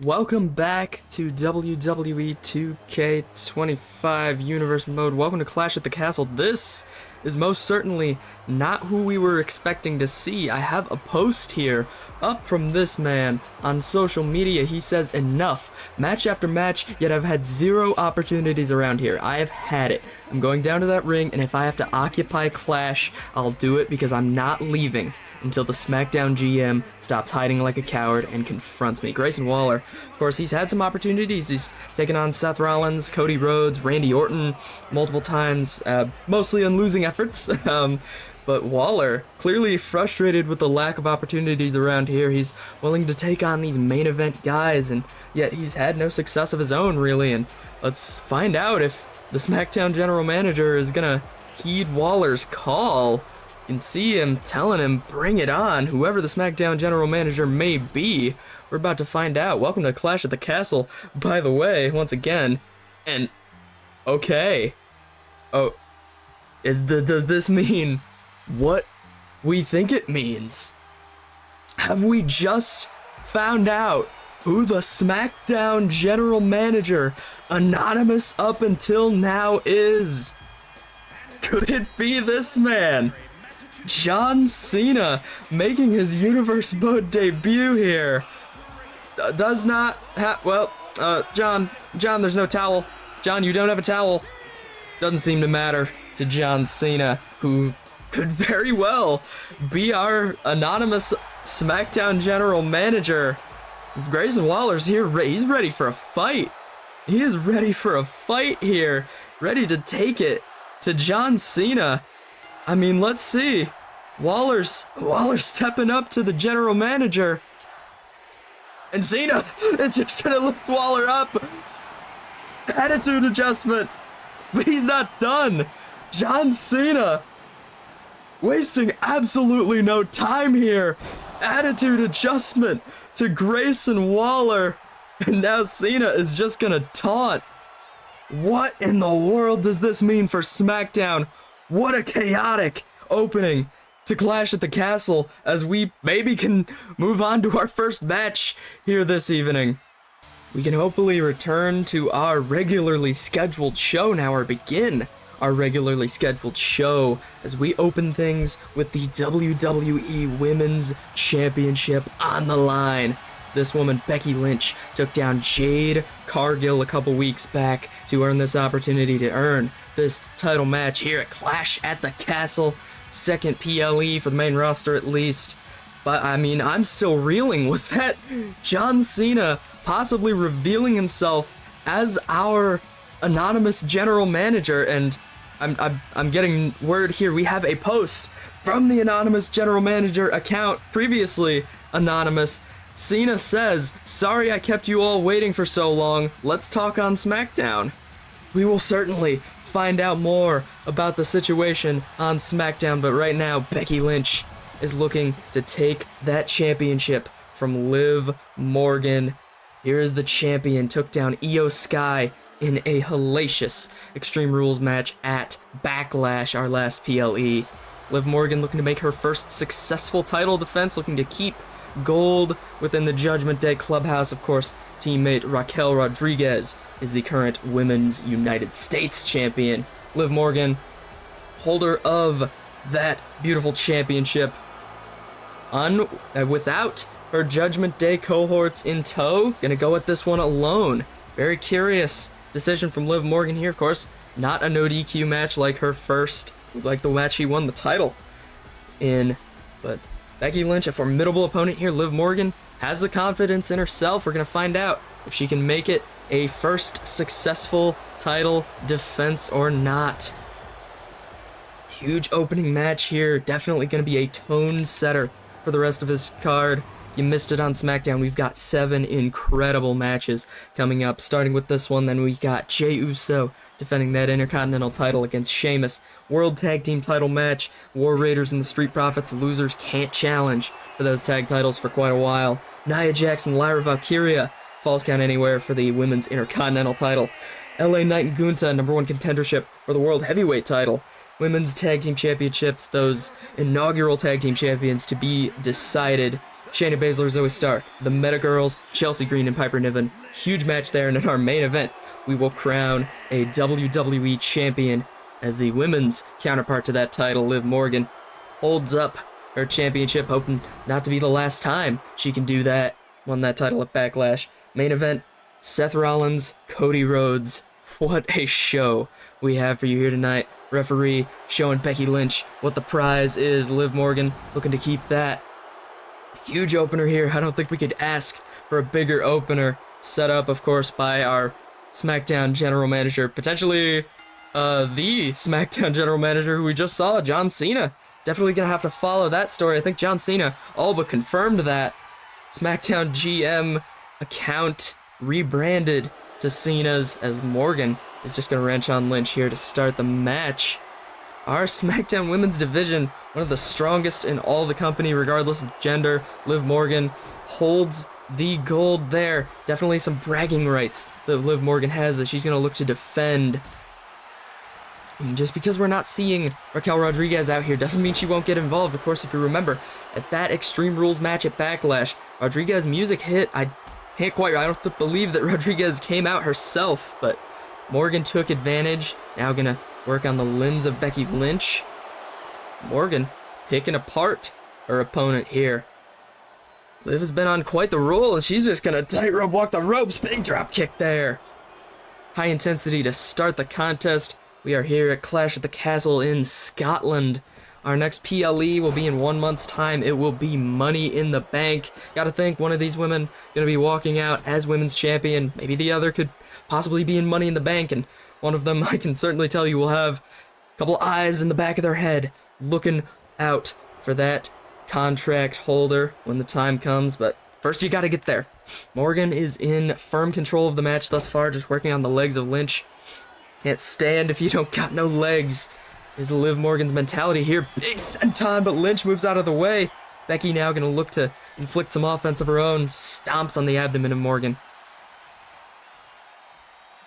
Welcome back to WWE 2K25 Universe Mode. Welcome to Clash at the Castle. This is most certainly not who we were expecting to see. I have a post here up from this man on social media. He says, enough. Match after match, yet I've had zero opportunities around here. I have had it. I'm going down to that ring, and if I have to occupy Clash, I'll do it because I'm not leaving until the SmackDown GM stops hiding like a coward and confronts me. Grayson Waller, of course, he's had some opportunities. He's taken on Seth Rollins, Cody Rhodes, Randy Orton multiple times, mostly on losing efforts. But Waller, clearly frustrated with the lack of opportunities around here. He's willing to take on these main event guys, and yet he's had no success of his own, really. And let's find out if the SmackDown general manager is gonna heed Waller's call. You can see him telling him, bring it on, whoever the SmackDown general manager may be. We're about to find out. Welcome to Clash at the Castle, by the way, once again. And, okay. Oh, does this mean what we think it means? Have we just found out who the SmackDown general manager, anonymous up until now, is? Could it be this man? John Cena making his Universe Mode debut here. Does not have, well, John, there's no towel. John, you don't have a towel. Doesn't seem to matter to John Cena, who could very well be our anonymous SmackDown general manager. Grayson Waller's here, he's ready for a fight. He is ready for a fight here, ready to take it to John Cena. I mean, let's see. Waller's stepping up to the general manager. And Cena is just gonna lift Waller up. Attitude adjustment. But he's not done. John Cena wasting absolutely no time here. Attitude adjustment to Grayson Waller. And now Cena is just gonna taunt. What in the world does this mean for SmackDown? What a chaotic opening to Clash at the Castle, as we maybe can move on to our first match here this evening. We can hopefully return to our regularly scheduled show now, or begin our regularly scheduled show as we open things with the WWE Women's Championship on the line. This woman, Becky Lynch, took down Jade Cargill a couple weeks back to earn this opportunity to earn this title match here at Clash at the Castle. Second PLE for the main roster, at least. But I mean, I'm still reeling. Was that John Cena possibly revealing himself as our anonymous general manager? And I'm getting word here. We have a post from the anonymous general manager account, previously anonymous. Cena says, "Sorry I kept you all waiting for so long. Let's talk on SmackDown." We will certainly find out more about the situation on SmackDown, but right now Becky Lynch is looking to take that championship from Liv Morgan. Here is the champion, took down Io Sky in a hellacious Extreme Rules match at Backlash, our last PLE. Liv Morgan looking to make her first successful title defense, looking to keep gold within the Judgment Day clubhouse. Of course, teammate Raquel Rodriguez is the current Women's United States champion. Liv Morgan, holder of that beautiful championship, without her Judgment Day cohorts in tow, gonna go at this one alone. Very curious decision from Liv Morgan here. Of course, not a no DQ match like her first, like the match she won the title in, but Becky Lynch, a formidable opponent here. Liv Morgan has the confidence in herself. We're going to find out if she can make it a first successful title defense or not. Huge opening match here. Definitely going to be a tone setter for the rest of this card. If you missed it on SmackDown, we've got 7 incredible matches coming up. Starting with this one, then we got Jey Uso defending that Intercontinental title against Sheamus. World Tag Team title match. War Raiders and the Street Profits. Losers can't challenge for those tag titles for quite a while. Nia Jax and Lyra Valkyria. Falls count anywhere for the Women's Intercontinental title. LA Knight and Gunta, #1 contendership for the World Heavyweight title. Women's Tag Team Championships, those inaugural Tag Team Champions to be decided Shayna Baszler, Zoe Stark, the Meta Girls, Chelsea Green and Piper Niven. Huge match there, and in our main event, we will crown a WWE champion as the women's counterpart to that title. Liv Morgan holds up her championship, hoping not to be the last time she can do that. Won that title at Backlash. Main event, Seth Rollins, Cody Rhodes. What a show we have for you here tonight. Referee showing Becky Lynch what the prize is. Liv Morgan looking to keep that. Huge opener here. I don't think we could ask for a bigger opener. Set up, of course, by our SmackDown general manager. Potentially the SmackDown general manager who we just saw, John Cena. Definitely going to have to follow that story. I think John Cena all but confirmed that. SmackDown GM account rebranded to Cena's, as Morgan is just going to wrench on Lynch here to start the match. Our SmackDown women's division, one of the strongest in all the company regardless of gender. Liv Morgan holds the gold there. Definitely some bragging rights that Liv Morgan has that she's going to look to defend. I mean, just because we're not seeing Raquel Rodriguez out here doesn't mean she won't get involved. Of course, if you remember, at that Extreme Rules match at Backlash, Rodriguez music hit. I don't believe that Rodriguez came out herself, but Morgan took advantage. Now gonna work on the limbs of Becky Lynch. Morgan picking apart her opponent here. Liv has been on quite the roll, and she's just gonna tightrope walk the ropes. Big drop kick there. High intensity to start the contest. We are here at Clash at the Castle in Scotland. Our next PLE will be in 1 month's time. It will be Money in the Bank. Gotta think one of these women gonna be walking out as women's champion. Maybe the other could possibly be in Money in the Bank, and one of them, I can certainly tell you, will have a couple eyes in the back of their head looking out for that contract holder when the time comes. But first you gotta get there. Morgan is in firm control of the match thus far, just working on the legs of Lynch. Can't stand if you don't got no legs, is Liv Morgan's mentality here. Big senton, but Lynch moves out of the way. Becky now gonna look to inflict some offense of her own. Stomps on the abdomen of Morgan.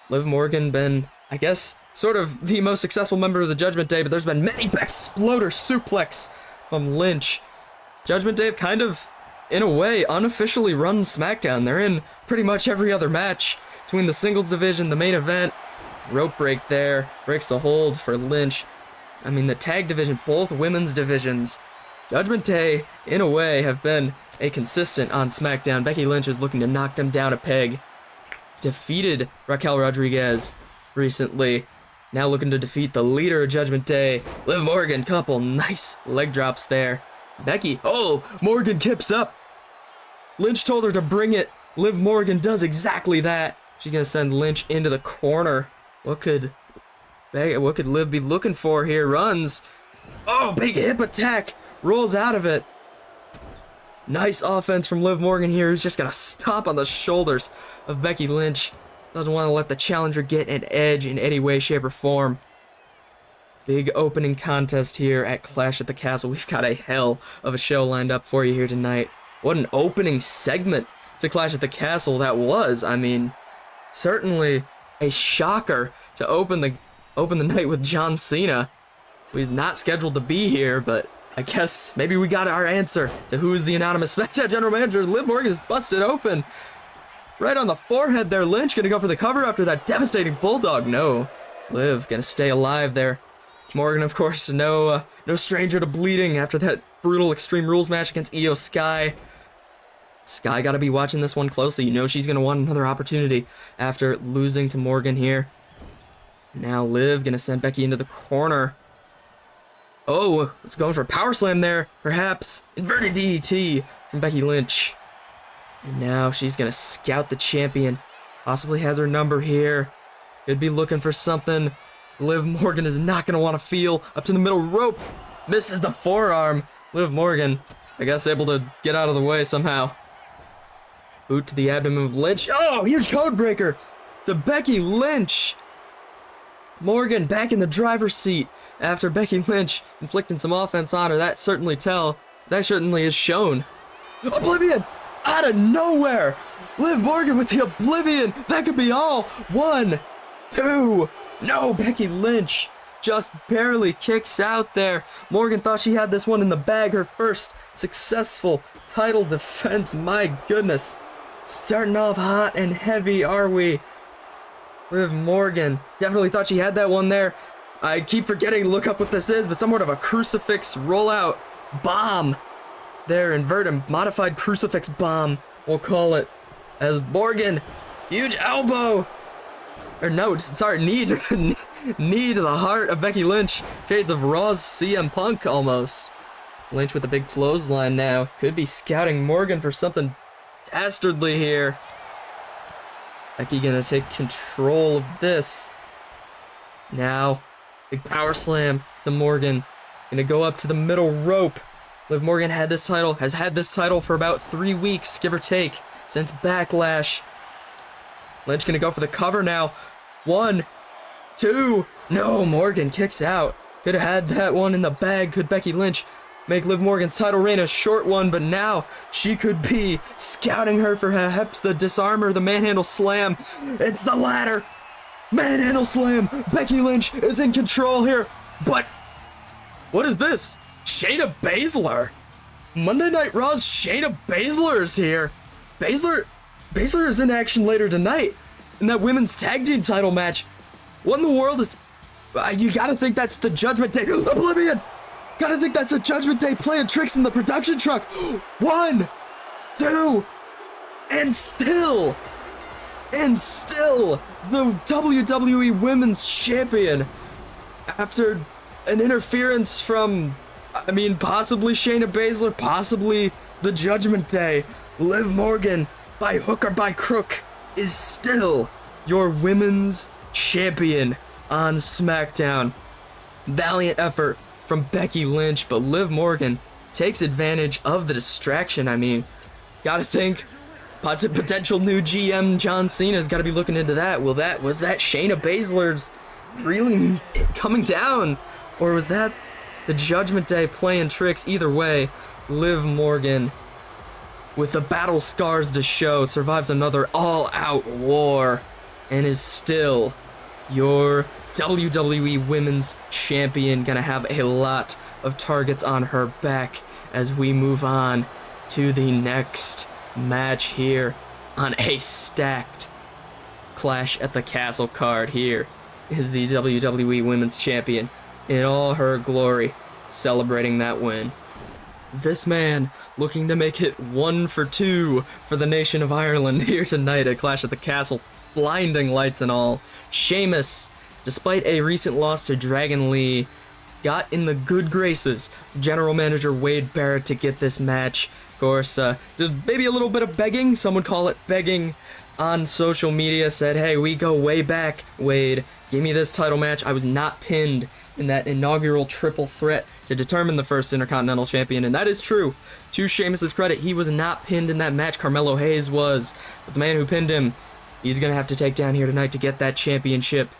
Liv Morgan been, I guess, sort of the most successful member of the Judgment Day, but there's been many exploder suplex from Lynch. Judgment Day have kind of, in a way, unofficially run SmackDown. They're in pretty much every other match between the singles division, the main event. Rope break there, breaks the hold for Lynch. I mean, the tag division, both women's divisions. Judgment Day, in a way, have been a consistent on SmackDown. Becky Lynch is looking to knock them down a peg. Defeated Raquel Rodriguez recently. Now looking to defeat the leader of Judgment Day, Liv Morgan. Couple nice leg drops there. Becky, oh, Morgan kips up. Lynch told her to bring it. Liv Morgan does exactly that. She's gonna send Lynch into the corner. What could Liv be looking for here? Runs. Oh, big hip attack. Rolls out of it. Nice offense from Liv Morgan here, who's just gonna stomp on the shoulders of Becky Lynch. Doesn't want to let the challenger get an edge in any way, shape, or form. Big opening contest here at Clash at the Castle. We've got a hell of a show lined up for you here tonight. What an opening segment to Clash at the Castle that was. I mean, certainly a shocker to open the night with John Cena, who's not scheduled to be here, but I guess maybe we got our answer to who is the anonymous SmackDown general manager. Liv Morgan is busted open. Right on the forehead there. Lynch gonna go for the cover after that devastating bulldog. No, Liv gonna stay alive there. Morgan, of course, no stranger to bleeding after that brutal Extreme Rules match against Io Sky. Sky gotta be watching this one closely. You know she's gonna want another opportunity after losing to Morgan here. Now Liv gonna send Becky into the corner. Oh, it's going for a power slam there, perhaps. Inverted DDT from Becky Lynch. And now she's gonna scout the champion. Possibly has her number here. Could be looking for something. Liv Morgan is not gonna want to feel up to the middle rope. Misses the forearm. Liv Morgan, I guess, able to get out of the way somehow. Boot to the abdomen of Lynch. Oh, huge code breaker to Becky Lynch. Morgan back in the driver's seat after Becky Lynch inflicting some offense on her. That certainly is shown. Oblivion out of nowhere. Liv Morgan with the Oblivion. That could be all. 1, 2. No, Becky Lynch just barely kicks out there. Morgan thought she had this one in the bag, her first successful title defense. My goodness. Starting off hot and heavy, are we? Liv Morgan definitely thought she had that one there. I keep forgetting to look up what this is, but somewhat of a crucifix rollout bomb. There, inverted, modified crucifix bomb, we'll call it. As Morgan, huge elbow. Or no, sorry, knee to, knee to the heart of Becky Lynch. Shades of Raw's CM Punk almost. Lynch with a big clothesline now. Could be scouting Morgan for something dastardly here. Becky gonna take control of this. Now, big power slam to Morgan. Gonna go up to the middle rope. Liv Morgan has had this title for about 3 weeks, give or take, since Backlash. Lynch gonna go for the cover now. 1, 2, no, Morgan kicks out. Could have had that one in the bag. Could Becky Lynch make Liv Morgan's title reign a short one, but now she could be scouting her for perhaps the disarmer, the manhandle slam. It's the ladder. Manhandle slam. Becky Lynch is in control here, but what is this? Shayna Baszler. Monday Night Raw's Shayna Baszler is here. Baszler is in action later tonight in that women's tag team title match. What in the world is... you gotta think that's the Judgment Day. Oblivion! Gotta think that's a Judgment Day playing tricks in the production truck. 1, 2, and still the WWE Women's Champion, after an interference from, I mean, possibly Shayna Baszler, possibly the Judgment Day, Liv Morgan, by hook or by crook, is still your women's champion on SmackDown. Valiant effort from Becky Lynch, but Liv Morgan takes advantage of the distraction. I mean, gotta think potential new GM John Cena's gotta be looking into that. Was that Shayna Baszler's really coming down, or was that the Judgment Day playing tricks? Either way, Liv Morgan, with the battle scars to show, survives another all-out war and is still your WWE Women's Champion. Gonna have a lot of targets on her back as we move on to the next match here on a stacked Clash at the Castle card. Here is the WWE Women's Champion in all her glory, celebrating that win. This man looking to make it 1 for 2 for the nation of Ireland here tonight at Clash at the Castle. Blinding lights and all. Sheamus, despite a recent loss to Dragon Lee, got in the good graces of General Manager Wade Barrett to get this match. Of course, did maybe a little bit of begging, some would call it begging, on social media. Said, hey, we go way back, Wade. Give me this title match. I was not pinned in that inaugural triple threat to determine the first Intercontinental Champion, and that is true. To Sheamus' credit, he was not pinned in that match. Carmelo Hayes was, but the man who pinned him, he's gonna have to take down here tonight to get that championship.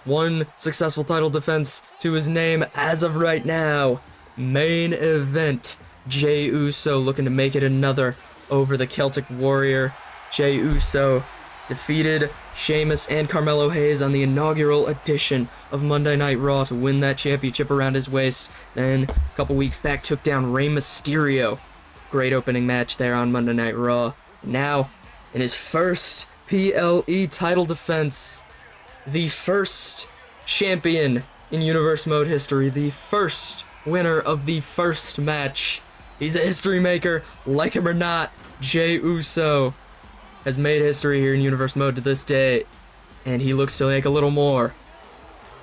1 successful title defense to his name as of right now. Main event, Jey Uso looking to make it another over the Celtic Warrior. Jey Uso defeated Sheamus and Carmelo Hayes on the inaugural edition of Monday Night Raw to win that championship around his waist. Then, a couple weeks back, took down Rey Mysterio. Great opening match there on Monday Night Raw. Now, in his first PLE title defense, the first champion in Universe Mode history, the first winner of the first match. He's a history maker, like him or not. Jey Uso has made history here in Universe Mode to this day, and he looks to make a little more,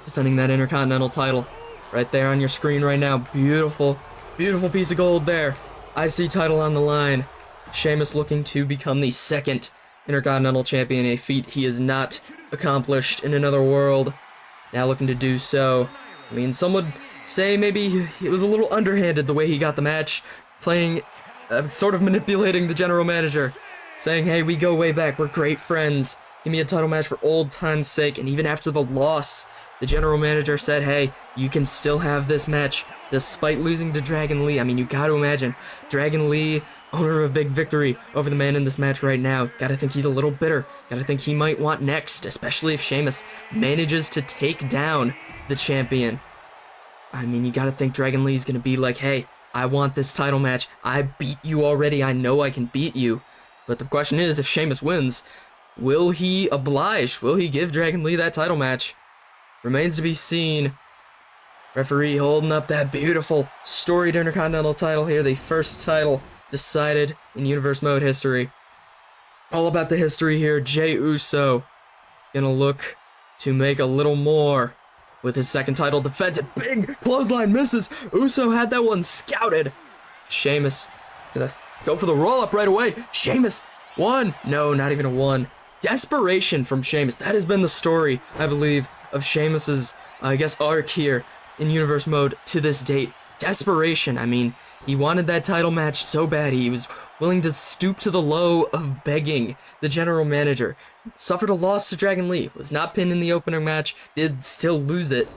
defending that Intercontinental title right there on your screen right now. Beautiful, beautiful piece of gold there. IC title on the line. Sheamus looking to become the second Intercontinental Champion, a feat he has not accomplished in another world. Now looking to do so. I mean, some would say maybe it was a little underhanded the way he got the match, playing, sort of manipulating the general manager, saying, hey, we go way back, we're great friends, give me a title match for old time's sake. And even after the loss, the general manager said, hey, you can still have this match despite losing to Dragon Lee. I mean, you gotta imagine, Dragon Lee, owner of a big victory over the man in this match right now. Gotta think he's a little bitter. Gotta think he might want next, especially if Sheamus manages to take down the champion. I mean, you gotta think Dragon Lee's gonna be like, hey, I want this title match. I beat you already. I know I can beat you. But the question is, if Sheamus wins, will he oblige? Will he give Dragon Lee that title match? Remains to be seen. Referee holding up that beautiful storied Intercontinental title here. The first title decided in Universe Mode history. All about the history here. Jey Uso gonna look to make a little more with his second title defense. A big clothesline misses. Uso had that one scouted. Sheamus gonna go for the roll-up right away. Sheamus, one. No, not even a one. Desperation from Sheamus. That has been the story, I believe, of Sheamus's, arc here in Universe Mode to this date. Desperation. I mean, he wanted that title match so bad. He was willing to stoop to the low of begging the general manager. Suffered a loss to Dragon Lee. Was not pinned in the opening match. Did still lose it.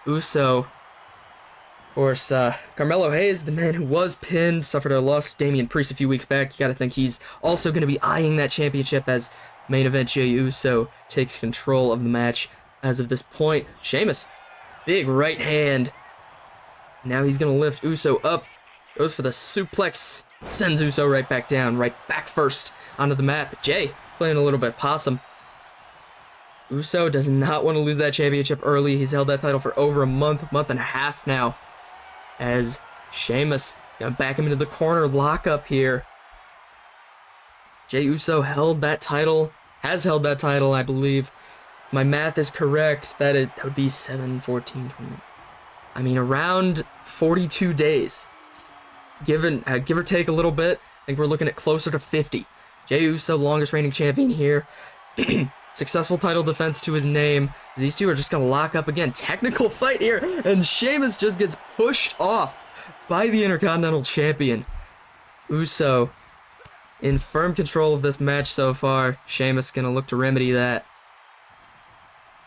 Uso, of course, Carmelo Hayes, the man who was pinned, suffered a loss to Damian Priest a few weeks back. You gotta think he's also gonna be eyeing that championship as main event Jey Uso takes control of the match as of this point. Sheamus, big right hand. Now he's gonna lift Uso up. Goes for the suplex. Sends Uso right back down. Right back first onto the mat. But Jey playing a little bit possum. Uso does not want to lose that championship early. He's held that title for over a month and a half now. As Sheamus gonna back him into the corner. Lock up here. Jey Uso held that title. Has held that title, I believe. If my math is correct, that would be 7, 14, 20. I mean, around 42 days. Give or take a little bit. I think we're looking at closer to 50. Jey Uso, longest reigning champion here. Successful title defense to his name. These two are just going to lock up again. Technical fight here. And Sheamus just gets pushed off by the Intercontinental champion. Uso in firm control of this match so far. Sheamus going to look to remedy that.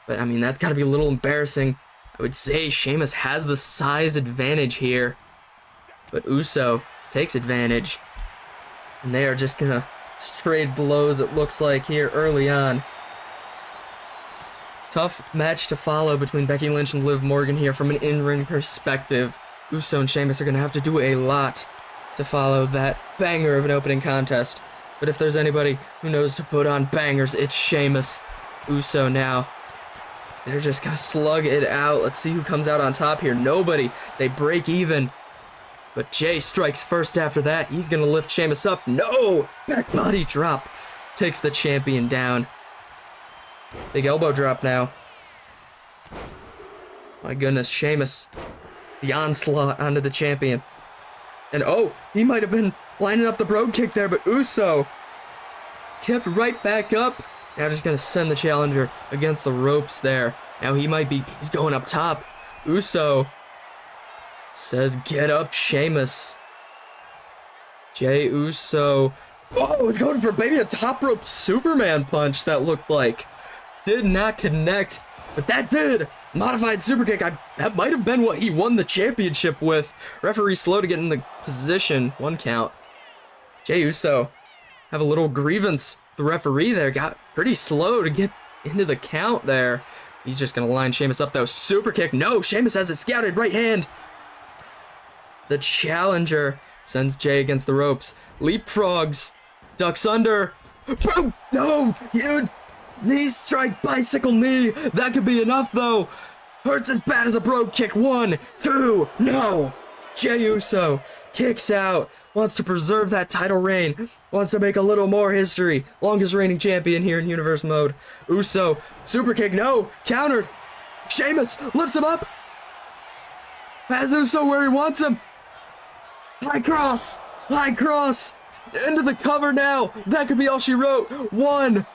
But, I mean, that's got to be a little embarrassing. I would say Sheamus has the size advantage here. But Uso takes advantage. And they are just going to trade blows, it looks like, here early on. Tough match to follow between Becky Lynch and Liv Morgan here from an in-ring perspective. Uso and Sheamus are going to have to do a lot to follow that banger of an opening contest. But if there's anybody who knows to put on bangers, it's Sheamus. Uso now. They're just going to slug it out. Let's see who comes out on top here. Nobody. They break even. But Jey strikes first after that. He's going to lift Sheamus up. No! Back body drop. Takes the champion down. Big elbow drop now. My goodness, Sheamus. The onslaught onto the champion. And oh, he might have been lining up the brogue kick there, but Uso kept right back up. Now just going to send the challenger against the ropes there. Now he's going up top. Uso says, get up, Sheamus. Jey Uso. Oh, he's going for maybe a top rope Superman punch, that looked like. Did not connect, but that did. Modified super kick. That might have been what he won the championship with. Referee slow to get in the position. 1 count. Jey Uso have a little grievance. The referee there got pretty slow to get into the count there. He's just going to line Sheamus up, though. Super kick. No, Sheamus has it scouted. Right hand. The challenger sends Jey against the ropes. Leapfrogs. Ducks under. Boom! No! Huge knee strike, bicycle knee. That could be enough, though. Hurts as bad as a brogue kick. 1, 2. No! Jey Uso kicks out. Wants to preserve that title reign. Wants to make a little more history. Longest reigning champion here in Universe Mode. Uso. Super kick. No! Countered. Sheamus lifts him up. Has Uso where he wants him. High cross. High cross. Into the cover now. That could be all she wrote. 1,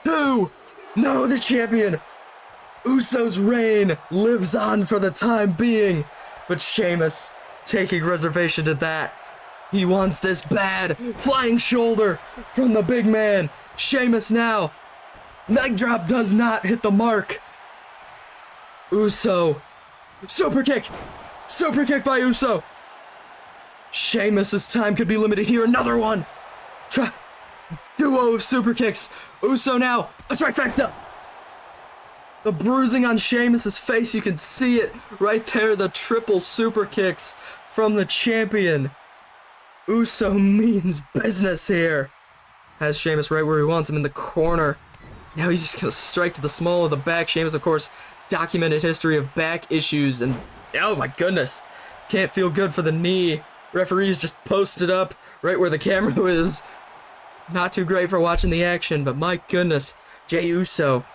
2. No, the champion. Uso's reign lives on for the time being. But Sheamus taking reservation to that. He wants this bad. Flying shoulder from the big man. Sheamus now. Leg drop does not hit the mark. Uso. Super kick. Super kick by Uso. Sheamus's time could be limited here. Another one. Duo of super kicks. Uso now. A trifecta. The bruising on Sheamus' face, you can see it right there. The triple super kicks from the champion. Uso means business here. Has Sheamus right where he wants him in the corner. Now he's just gonna strike to the small of the back. Sheamus, of course, documented history of back issues, and oh my goodness, can't feel good for the knee. Referees just posted up right where the camera is. Not too great for watching the action, but my goodness, Jey Uso,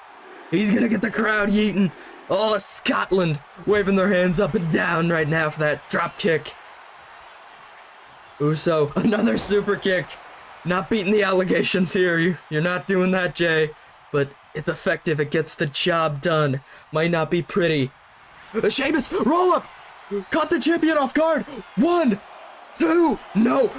he's gonna get the crowd yeeting. All of Scotland waving their hands up and down right now for that drop kick. Uso, another super kick. Not beating the allegations here. You're not doing that, Jey. But it's effective. It gets the job done. Might not be pretty. Sheamus, roll up! Caught the champion off guard. 1, 2, no.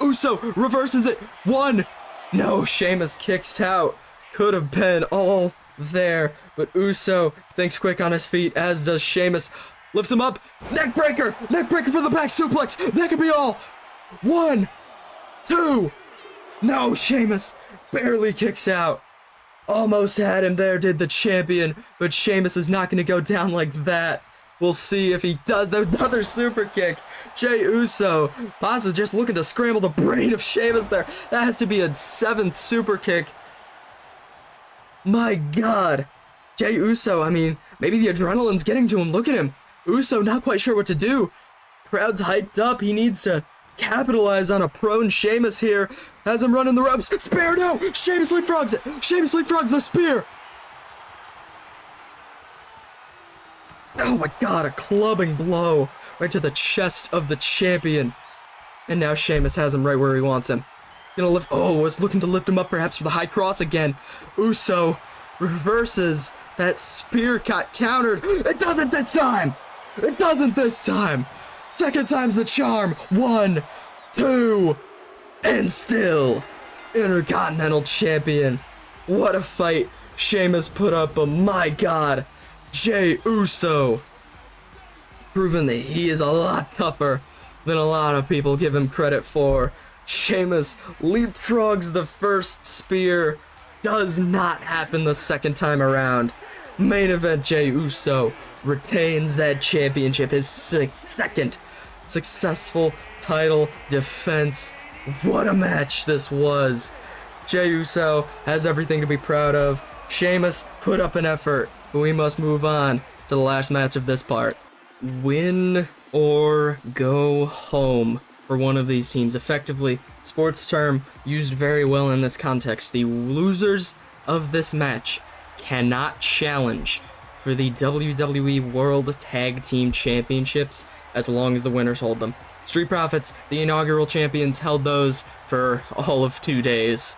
Uso reverses it. 1, no. Sheamus kicks out. Could have been all there. But Uso thinks quick on his feet, as does Sheamus. Lifts him up. Neckbreaker! Neckbreaker for the back suplex. That could be all. 1, 2. No, Sheamus barely kicks out. Almost had him there, did the champion, but Sheamus is not going to go down like that. We'll see if he does. Another super kick. Jey Uso, possibly just looking to scramble the brain of Sheamus there. That has to be a 7th super kick. My God. Jey Uso, I mean, maybe the adrenaline's getting to him. Look at him. Uso not quite sure what to do. Crowd's hyped up. He needs to capitalize on a prone Sheamus here. Has him running the ropes. Spear, no! Sheamus leapfrogs it. Sheamus leapfrogs the spear. Oh my God, a clubbing blow right to the chest of the champion. And now Sheamus has him right where he wants him. Gonna lift, was looking to lift him up perhaps for the high cross again. Uso reverses that spear, got countered. It doesn't this time. It doesn't this time. Second time's the charm. 1, 2, and still Intercontinental Champion. What a fight Sheamus put up, but my God, Jey Uso proving that he is a lot tougher than a lot of people give him credit for. Sheamus leapfrogs the first spear. Does not happen the second time around. Main event, Jey Uso retains that championship, his second successful title defense. What a match this was. Jey Uso has everything to be proud of. Sheamus put up an effort, but we must move on to the last match of this part. Win or go home for one of these teams. Effectively, sports term used very well in this context. The losers of this match cannot challenge for the WWE World Tag Team Championships as long as the winners hold them. Street Profits, the inaugural champions, held those for all of 2 days.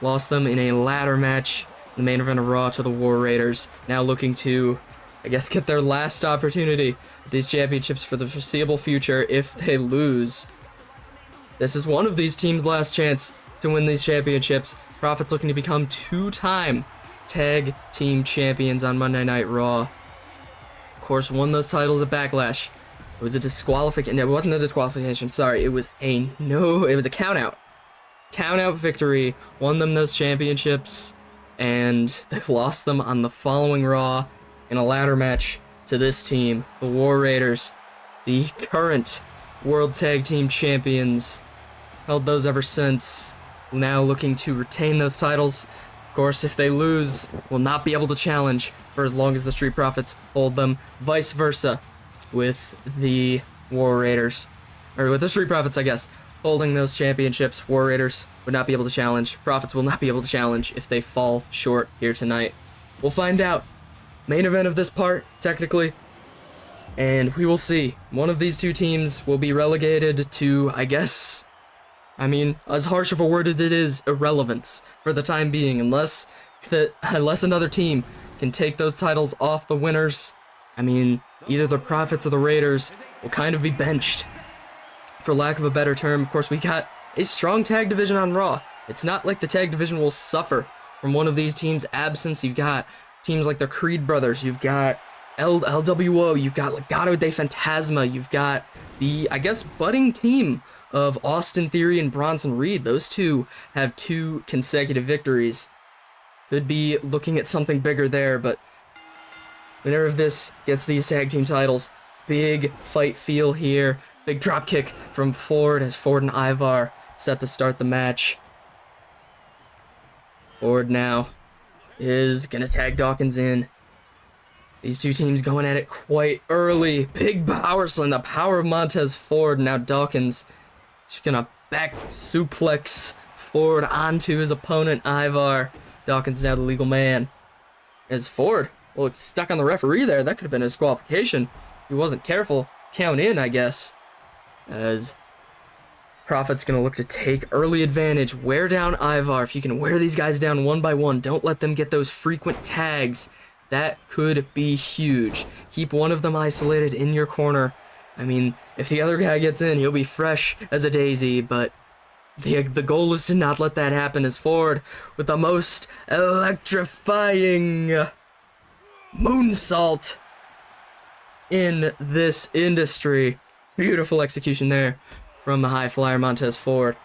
Lost them in a ladder match, the main event of Raw, to the War Raiders. Now looking to, I guess, get their last opportunity at these championships for the foreseeable future if they lose. This is one of these teams' last chance to win these championships. Profits looking to become 2-time tag team champions on Monday Night Raw. Of course, won those titles at Backlash. It was a disqualification. No, it wasn't a disqualification. Sorry, it was a count out. Count out victory. Won them those championships, and they lost them on the following Raw in a ladder match to this team, the War Raiders, the current World Tag Team Champions. Held those ever since. Now looking to retain those titles. Of course, if they lose, will not be able to challenge for as long as the Street Profits hold them. Vice versa with the War Raiders, or with the Street Profits, I guess, holding those championships. War Raiders would not be able to challenge. Profits will not be able to challenge if they fall short here tonight. We'll find out. Main event of this part, technically. And we will see. One of these two teams will be relegated to, I guess, I mean, as harsh of a word as it is, irrelevance for the time being, unless another team can take those titles off the winners. I mean, either the Profits or the Raiders will kind of be benched, for lack of a better term. Of course, we got a strong tag division on Raw. It's not like the tag division will suffer from one of these teams' absence. You've got teams like the Creed brothers. You've got LWO. You've got Legado de Fantasma. You've got the, I guess, budding team of Austin Theory and Bronson Reed. Those two have 2 consecutive victories. Could be looking at something bigger there, but Winner of this gets these tag team titles. Big fight feel here. Big drop kick from Ford as Ford and Ivar set to start the match. Ford now is gonna tag Dawkins in. These two teams going at it quite early. Big power slam, the power of Montez Ford. Now Dawkins just gonna back suplex Ford onto his opponent, Ivar. Dawkins now the legal man. It's Ford. Well, it's stuck on the referee there. That could have been a disqualification. He wasn't careful. Count in, I guess. As Profit's gonna look to take early advantage. Wear down Ivar. If you can wear these guys down one by one, don't let them get those frequent tags. That could be huge. Keep one of them isolated in your corner. I mean, if the other guy gets in, he'll be fresh as a daisy, but the goal is to not let that happen. As Ford with the most electrifying moonsault in this industry. Beautiful execution there from the high flyer Montez Ford.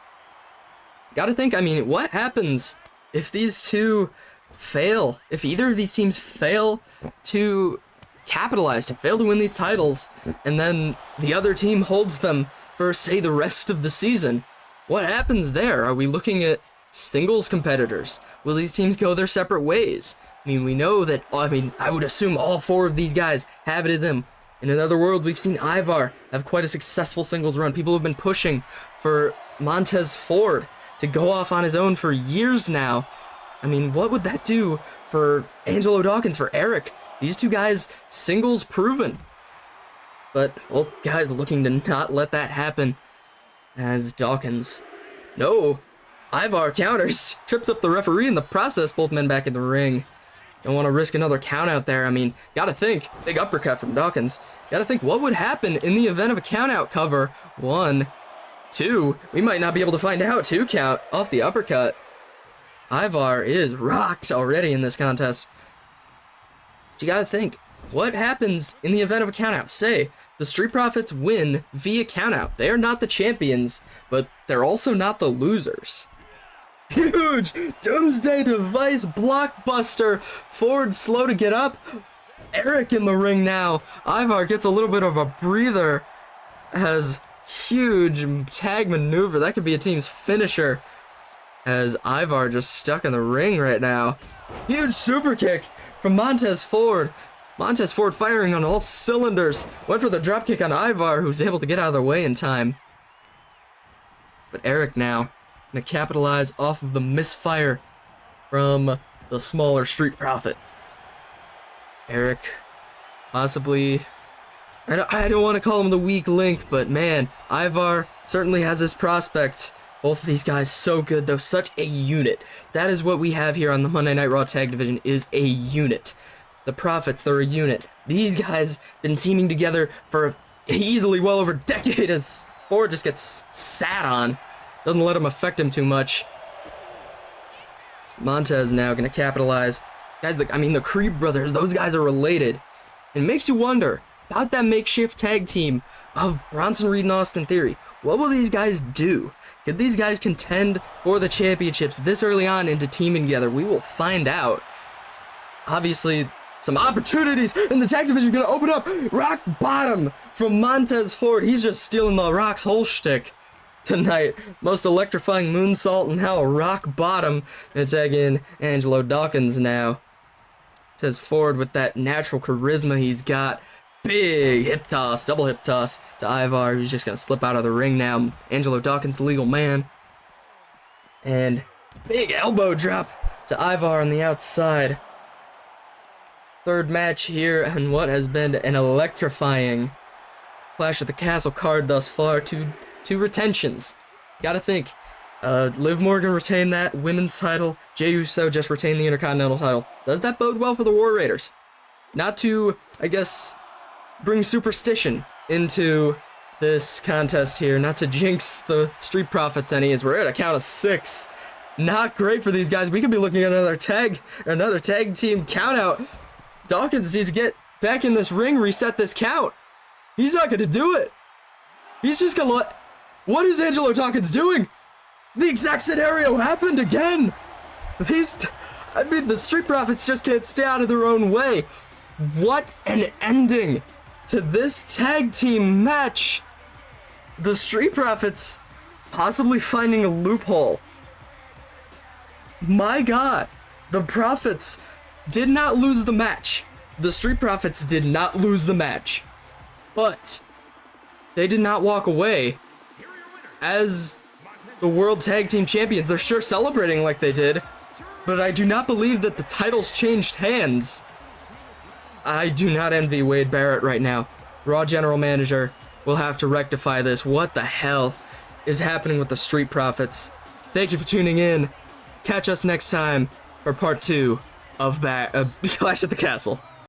Gotta think, I mean, what happens if these two fail? If either of these teams fail to capitalize, to fail to win these titles, and then the other team holds them for, say, the rest of the season, what happens there? Are we looking at singles competitors? Will these teams go their separate ways? I mean, we know that, I would assume all four of these guys have it in them. In another world, we've seen Ivar have quite a successful singles run. People have been pushing for Montez Ford to go off on his own for years now. I mean, what would that do for Angelo Dawkins, for Eric? These two guys, singles proven. But, well, guys looking to not let that happen as Dawkins. No! Ivar counters, trips up the referee in the process, both men back in the ring. Don't want to risk another count out there. I mean, gotta think, big uppercut from Dawkins. Gotta think, what would happen in the event of a count out cover? 1, 2, we might not be able to find out. 2 count off the uppercut. Ivar is rocked already in this contest. But you gotta think, what happens in the event of a countout? Say, the Street Profits win via countout. They are not the champions, but they're also not the losers. Huge Doomsday Device blockbuster. Ford slow to get up. Eric in the ring now. Ivar gets a little bit of a breather. Has huge tag maneuver. That could be a team's finisher. As Ivar just stuck in the ring right now. Huge super kick from Montez Ford. Montez Ford firing on all cylinders. Went for the dropkick on Ivar, who's able to get out of the way in time. But Eric now gonna capitalize off of the misfire from the smaller Street Profit. Eric, possibly, I don't want to call him the weak link, but man, Ivar certainly has his prospects. Both of these guys so good, though, such a unit. That is what we have here on the Monday Night Raw Tag Division, is a unit. The Profits, they're a unit. These guys been teaming together for easily well over a decade as Ford just gets sat on. Doesn't let him affect him too much. Montez now gonna capitalize. Guys, I mean, the Creed brothers, those guys are related. It makes you wonder about that makeshift tag team of Bronson Reed and Austin Theory. What will these guys do? Could these guys contend for the championships this early on into teaming together? We will find out. Obviously, some opportunities in the tag division gonna open up. Rock bottom from Montez Ford. He's just stealing the Rock's whole shtick tonight. Most electrifying moonsault and now a rock bottom. And tag in Angelo Dawkins now. Says Ford with that natural charisma he's got. Big hip toss, double hip toss to Ivar, who's just gonna slip out of the ring now. Angelo Dawkins, the legal man. And big elbow drop to Ivar on the outside. Third match here, and what has been an electrifying Clash at the Castle card thus far. Two retentions. Gotta think, Liv Morgan retained that women's title. Jey Uso just retained the Intercontinental title. Does that bode well for the War Raiders? Not to, I guess, bring superstition into this contest here, not to jinx the Street Profits any, as we're at a count of 6. Not great for these guys. We could be looking at another tag team count out. Dawkins needs to get back in this ring, reset this count. He's not gonna do it. He's just gonna let... What is Angelo Dawkins doing? The exact scenario happened again. The Street Profits just can't stay out of their own way. What an ending to this tag team match. The Street Profits possibly finding a loophole. My God, the Profits did not lose the match. The Street Profits did not lose the match. But they did not walk away as the World Tag Team Champions. They're sure celebrating like they did, but I do not believe that the titles changed hands. I do not envy Wade Barrett right now. Raw General Manager will have to rectify this. What the hell is happening with the Street Profits? Thank you for tuning in. Catch us next time for part 2 of Clash at the Castle.